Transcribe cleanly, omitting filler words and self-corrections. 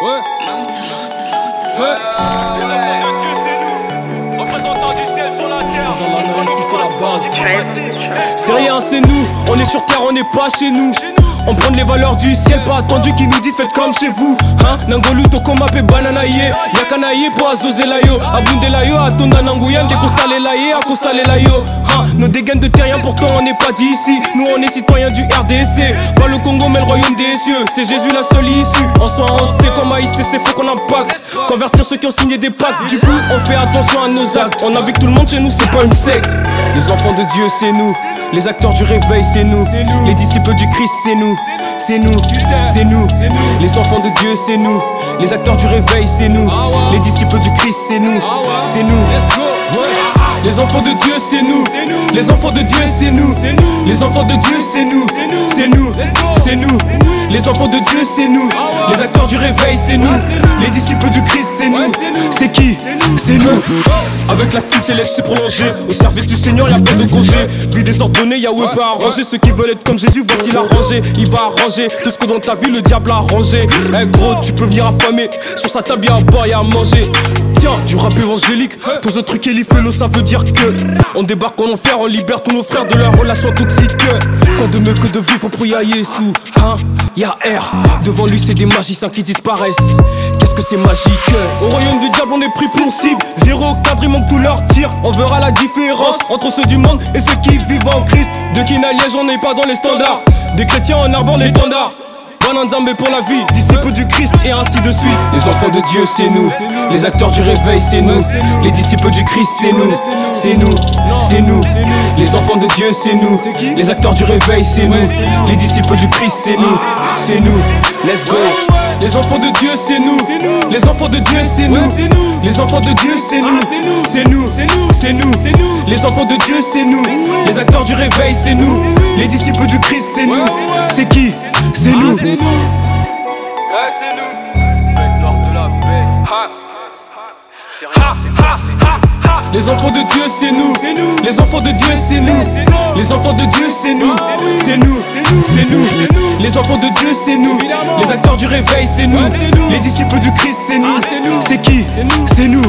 Ouais. Ouais. Les enfants de Dieu, c'est nous. Représentants du ciel sur la terre. C'est la base. C'est rien, c'est nous. On est sur terre, on n'est pas chez nous. On prend les valeurs du ciel, pas attendu qui nous dit faites comme chez vous. Hein, Nangolu tokoma pe bananaye. Yakanaye po azoze layo. Abunde layo, atonda nanguyan. Dès qu'on salé laye, à qu'on salé layo. Hein, nos dégaines de terrien, pourtant on n'est pas d'ici. Nous on est citoyens du RDC. Pas le Congo mais le royaume des cieux. C'est Jésus la seule issue. En soi on sait comme AIC, c'est faut qu'on impacte. Convertir ceux qui ont signé des pactes. Du coup on fait attention à nos actes. On a vu que tout le monde chez nous c'est pas une secte. Les enfants de Dieu c'est nous. Les acteurs du réveil c'est nous. Les disciples du Christ c'est nous. C'est nous, c'est nous. Les enfants de Dieu c'est nous. Les acteurs du réveil c'est nous. Les disciples du Christ c'est nous. C'est nous. Les enfants de Dieu c'est nous. Les enfants de Dieu c'est nous. Les enfants de Dieu c'est nous. C'est nous, c'est nous. Les enfants de Dieu c'est nous. Les acteurs du réveil c'est nous. Les disciples du Christ c'est nous. C'est qui? C'est nous. Avec la team céleste c'est prolongé. Au service du Seigneur y'a pas de congé. Vie désordonnée Yahweh peut arranger. Ceux qui veulent être comme Jésus voici la rangée. Il va arranger tout ce que dans ta vie le diable a rangé. Eh gros tu peux venir affamer. Sur sa table y'a à boire y'a à manger. Tiens du rap évangélique. Pose un truc et l'ifélo ça veut dire que on débarque en enfer, on libère tous nos frères de leurs relations toxiques. Quoi de mieux que de vivre pour Yahsou, hein? Y'a R, devant lui c'est des magiciens qui disparaissent. Qu'est-ce que c'est magique? Au royaume du diable on est pris pour cible. Zéro cadre, ils manquent tous leurs tirs. On verra la différence entre ceux du monde et ceux qui vivent en Christ. De Kinaliège on n'est pas dans les standards. Des chrétiens en arbore l'étendard. Bananzambe pour la vie, disciples du Christ et ainsi de suite. Les enfants de Dieu c'est nous. Les acteurs du réveil c'est nous. Les disciples du Christ c'est nous. C'est nous, c'est nous. Les enfants de Dieu c'est nous. Les acteurs du réveil c'est nous. Les disciples du Christ c'est nous. C'est nous, let's go. Les enfants de Dieu c'est nous. Les enfants de Dieu c'est nous. Les enfants de Dieu c'est nous. C'est nous, c'est nous. Les enfants de Dieu c'est nous. Les acteurs du réveil c'est nous. Les disciples du Christ c'est nous. C'est qui? C'est nous. C'est nous. Ouais, c'est nous. Bête noire de la bête. C'est rien, c'est fort, c'est nous. Les enfants de Dieu c'est nous. Les enfants de Dieu c'est nous. Les enfants de Dieu c'est nous. C'est nous, c'est nous. Les enfants de Dieu c'est nous. Les acteurs du réveil c'est nous. Les disciples du Christ c'est nous. C'est qui? C'est nous.